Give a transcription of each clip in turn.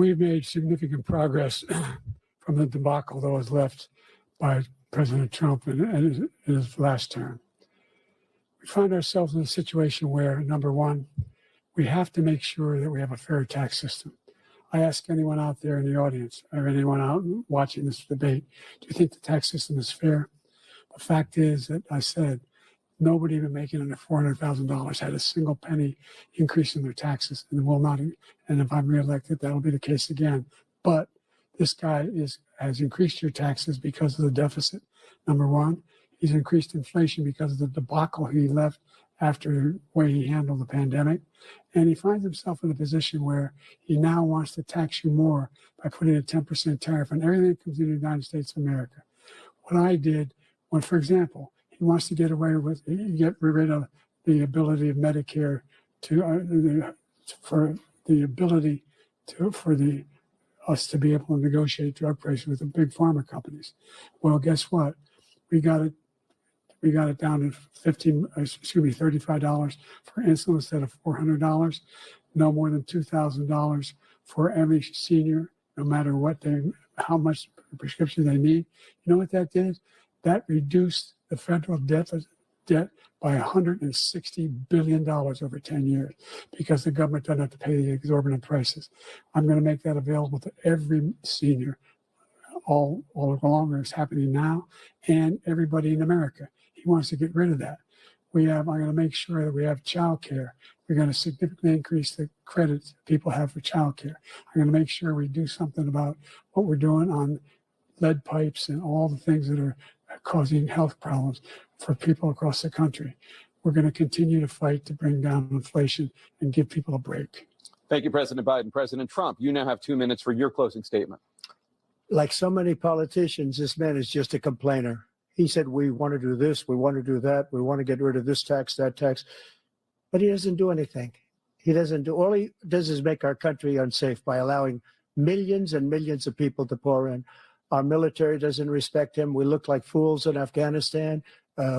We've made significant progress from the debacle that was left by President Trump in his last term. We find ourselves in a situation where, number one, we have to make sure that we have a fair tax system. I ask anyone out there in the audience or anyone out watching this debate, do you think the tax system is fair? The fact is that I said nobody even making under $400,000 had a single penny increase in their taxes and will not. And if I'm reelected, that'll be the case again. But this guy has increased your taxes because of the deficit. Number one, he's increased inflation because of the debacle he left after the way he handled the pandemic. And he finds himself in a position where he now wants to tax you more by putting a 10% tariff on everything that comes into the United States of America. What I did, when, for example, he wants to get rid of the ability of Medicare for us to be able to negotiate drug prices with the big pharma companies. Well, guess what? We got it down to $35 for insulin instead of $400. No more than $2,000 for every senior, no matter how much prescription they need. You know what that did? That reduced the federal debt by $160 billion over 10 years because the government doesn't have to pay the exorbitant prices. I'm going to make that available to every senior all along. It's happening now, and everybody in America. He wants to get rid of that. I'm going to make sure that we have child care. We're going to significantly increase the credits people have for child care. I'm going to make sure we do something about what we're doing on lead pipes and all the things that are causing health problems for people across the country. We're going to continue to fight to bring down inflation and give people a break. Thank you, President Biden. President Trump, you now have 2 minutes for your closing statement. Like so many politicians, this man is just a complainer. He said, we want to do this, we want to do that, we want to get rid of this tax, that tax. But he doesn't do anything. All he does is make our country unsafe by allowing millions and millions of people to pour in. Our military doesn't respect him. We look like fools in Afghanistan.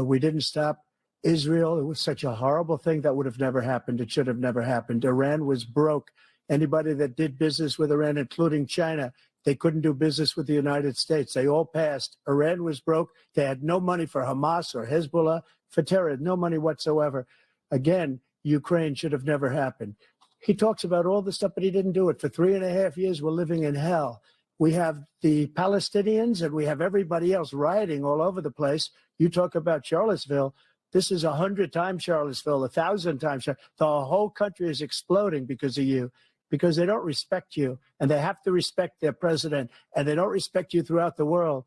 We didn't stop Israel. It was such a horrible thing that would have never happened. It should have never happened. Iran was broke. Anybody that did business with Iran, including China, they couldn't do business with the United States. They all passed. Iran was broke. They had no money for Hamas or Hezbollah, for terror, no money whatsoever. Again, Ukraine should have never happened. He talks about all this stuff, but he didn't do it. For 3.5 years, we're living in hell. We have the Palestinians and we have everybody else rioting all over the place. You talk about Charlottesville. This is 100 times Charlottesville, 1,000 times. The whole country is exploding because of you, because they don't respect you, and they have to respect their president, and they don't respect you throughout the world.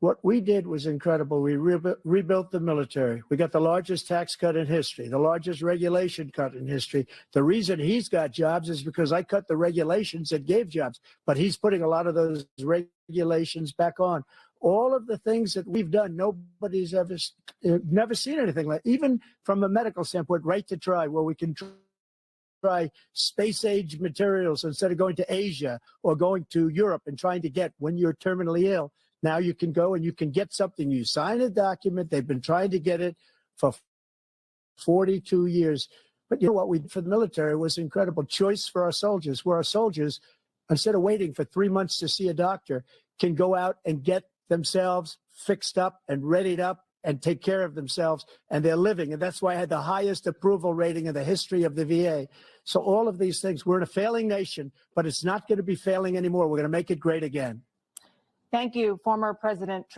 What we did was incredible. We rebuilt the military. We got the largest tax cut in history, the largest regulation cut in history. The reason he's got jobs is because I cut the regulations that gave jobs, but he's putting a lot of those regulations back on. All of the things that we've done, nobody's never seen anything like, even from a medical standpoint, right to try, where we can try space-age materials instead of going to Asia or going to Europe and trying to get when you're terminally ill. Now you can go and you can get something. You sign a document. They've been trying to get it for 42 years. But you know what we did for the military was incredible. Choice for our soldiers, where our soldiers, instead of waiting for 3 months to see a doctor, can go out and get themselves fixed up and readied up and take care of themselves, and they're living. And that's why I had the highest approval rating in the history of the VA. So all of these things, we're in a failing nation, but it's not going to be failing anymore. We're going to make it great again. Thank you, former President Trump.